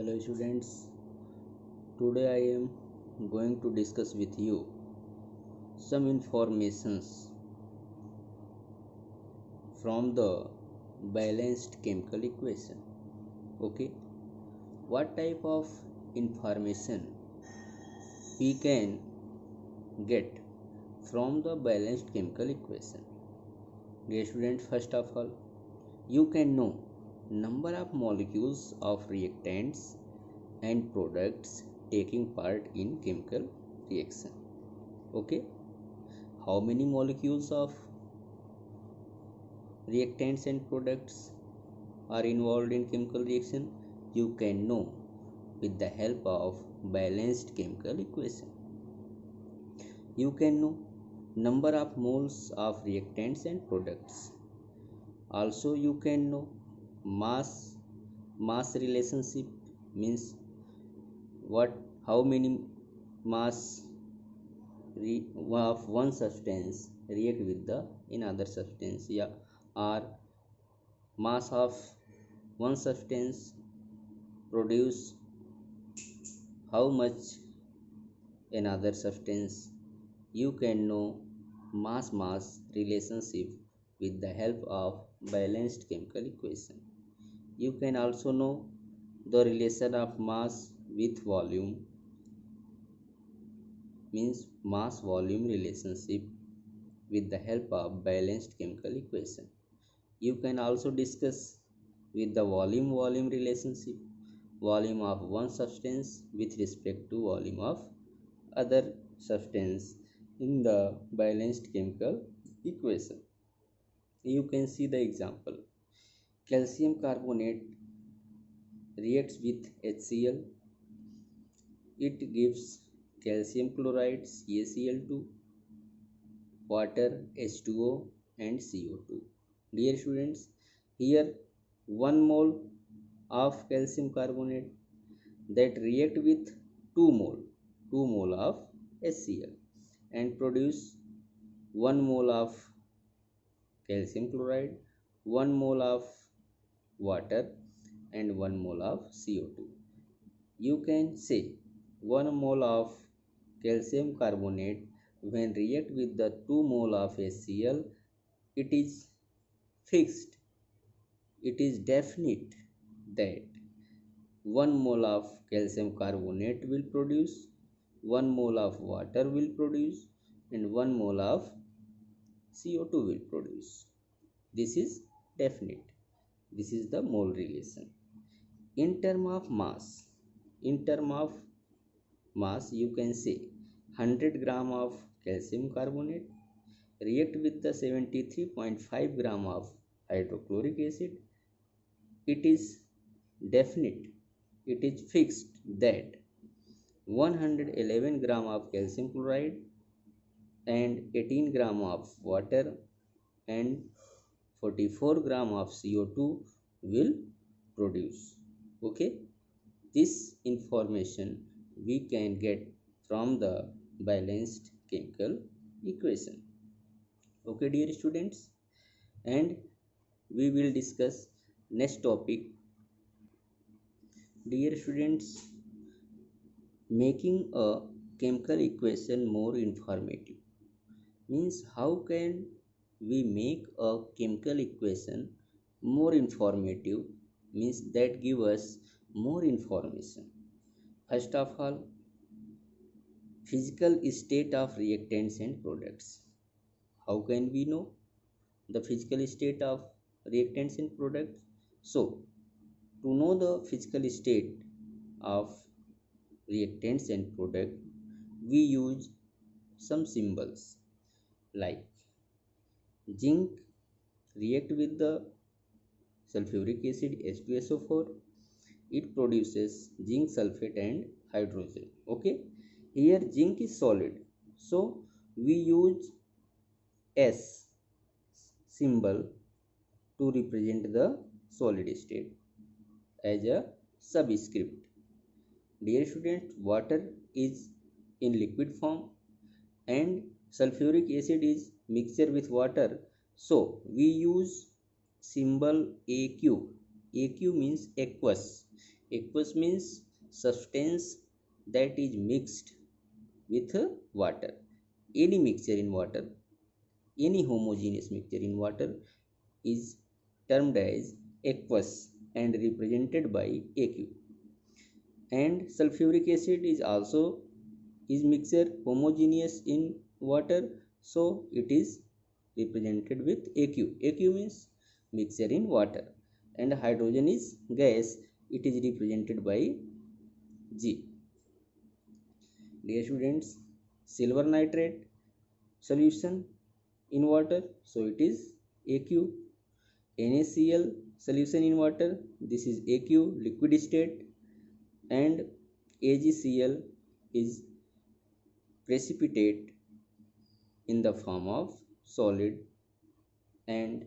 Hello students, today I am going to discuss with you some informations from the balanced chemical equation. Okay, what type of information we can get from the balanced chemical equation? Dear students, first of all, you can know number of molecules of reactants and products taking part in chemical reaction. Okay, how many molecules of reactants and products are involved in chemical reaction? You can know with the help of balanced chemical equation. You can know number of moles of reactants and products. Also you can know mass relationship, means what how many mass of one substance react with the in other substance, yeah, or mass of one substance produce how much another substance. You can know mass relationship with the help of balanced chemical equation. You can also know the relation of mass with volume, means mass volume relationship with the help of balanced chemical equation. You can also discuss with the volume relationship, volume of one substance with respect to volume of other substance in the balanced chemical equation. You can see the example. Calcium carbonate reacts with HCl. It gives calcium chloride CaCl2, water H2O and CO2. Dear students, here 1 mole of calcium carbonate that react with 2 mole of HCl and produce 1 mole of calcium chloride, 1 mole of water and 1 mole of CO2. You can say 1 mole of calcium carbonate when react with the 2 mole of HCl, it is fixed, it is definite that 1 mole of calcium carbonate will produce, 1 mole of water will produce and 1 mole of CO2 will produce. This is definite. This is the mole relation. In term of mass, in term of mass, you can say 100 gram of calcium carbonate react with the 73.5 gram of hydrochloric acid. It is definite, it is fixed that 111 gram of calcium chloride and 18 gram of water and 44 gram of CO2 will produce. Okay, this information we can get from the balanced chemical equation. Okay, dear students, and we will discuss next topic. Dear students, making a chemical equation more informative, means how can we make a chemical equation more informative, means that give us more information. First of all, physical state of reactants and products. How can we know the physical state of reactants and products? So, to know the physical state of reactants and product, we use some symbols like zinc react with the sulfuric acid H2SO4, it produces zinc sulfate and hydrogen. Okay, here zinc is solid, so we use S symbol to represent the solid state as a subscript. Dear students, water is in liquid form and sulfuric acid is mixture with water, so we use symbol AQ. AQ means aqueous. Aqueous means substance that is mixed with water. Any mixture in water, any homogeneous mixture in water is termed as aqueous and represented by AQ. And sulfuric acid is also is mixture homogeneous in water, so it is represented with AQ. AQ means mixture in water. And hydrogen is gas, it is represented by G. Dear students, silver nitrate solution in water, so it is AQ. NaCl solution in water, this is AQ, liquid state. And AgCl is precipitate in the form of solid. And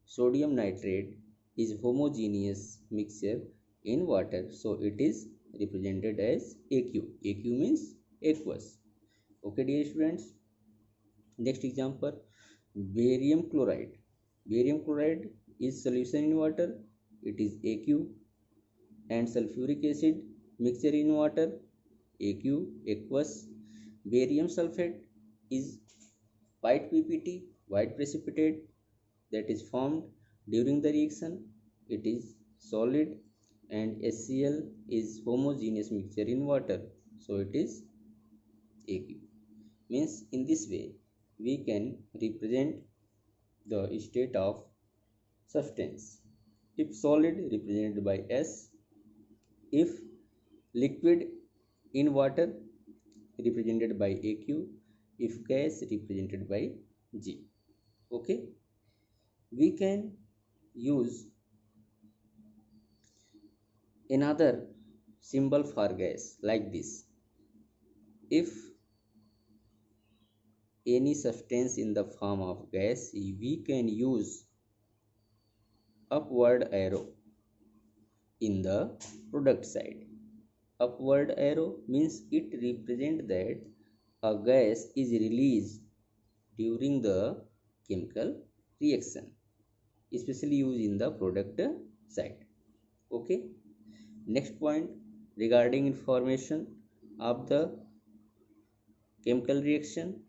sodium nitrate is homogeneous mixture in water, so it is represented as AQ. AQ means aqueous. Okay dear students, next example, barium chloride. Barium chloride is solution in water, it is AQ. And sulfuric acid mixture in water, AQ, aqueous. Barium sulfate is white PPT, white precipitate, that is formed during the reaction, it is solid. And HCl is homogeneous mixture in water, so it is AQ. Means in this way we can represent the state of substance. If solid, represented by S. If liquid in water, represented by AQ. If gas, represented by G. Okay, we can use another symbol for gas like this. If any substance in the form of gas, we can use upward arrow in the product side. Upward arrow means it represents that a gas is released during the chemical reaction, especially used in the product side. Okay, next point regarding information of the chemical reaction.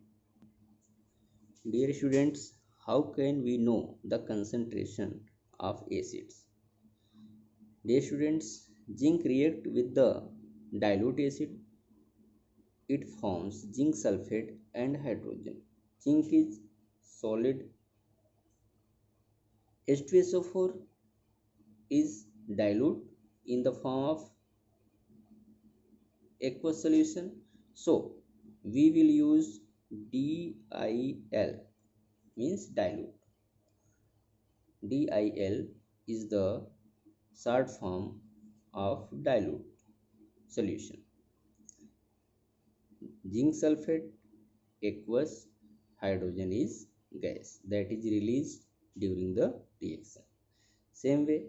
Dear students, how can we know the concentration of acids? Dear students, zinc react with the dilute acid, it forms zinc sulfate and hydrogen. Zinc is solid, H2SO4 is dilute in the form of aqueous solution, so we will use DIL, means dilute. DIL is the short form of dilute solution. Zinc sulfate aqueous, hydrogen is gas that is released during the reaction. Same way,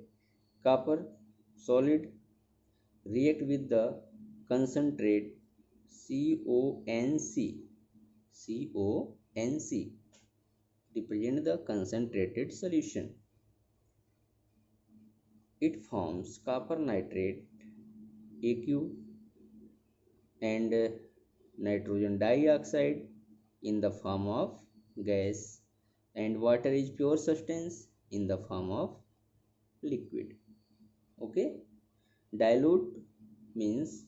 copper solid react with the concentrate CONC. CONC represent the concentrated solution. It forms copper nitrate AQ and nitrogen dioxide in the form of gas, and water is pure substance in the form of liquid. Okay, dilute means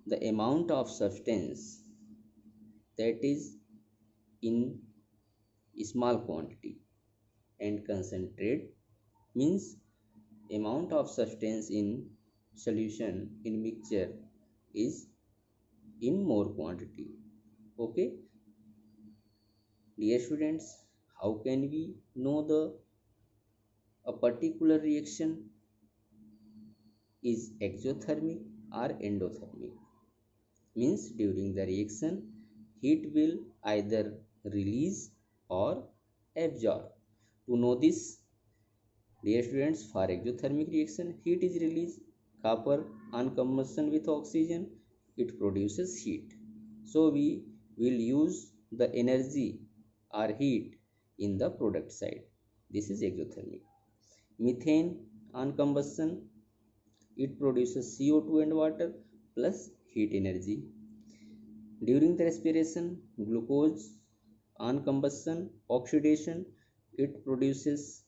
the amount of substance that is in small quantity, and concentrate means amount of substance in solution in mixture is in more quantity. Okay, dear students, how can we know a particular reaction is exothermic or endothermic? Means during the reaction heat will either release or absorb. To know this, dear students, for exothermic reaction heat is released. Copper on combustion with oxygen, it produces heat, so we will use the energy or heat in the product side. This is exothermic. Methane on combustion, It produces CO2 and water plus heat energy. During the respiration, glucose on combustion, oxidation, it produces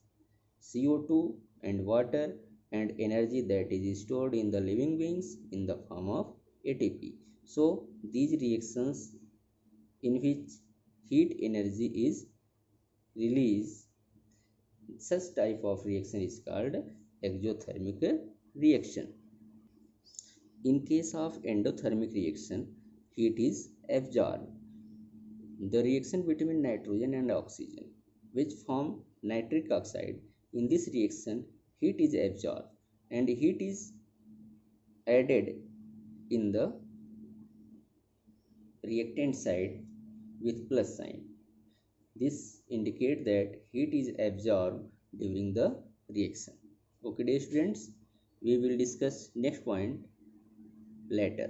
CO2 and water and energy that is stored in the living beings in the form of ATP. So these reactions in which heat energy is released, such type of reaction is called exothermic reaction. In case of endothermic reaction, heat is absorbed. The reaction between nitrogen and oxygen, which form nitric oxide, in this reaction heat is absorbed and heat is added in the reactant side with plus sign. This indicates that heat is absorbed during the reaction. Okay, dear students, we will discuss next point later.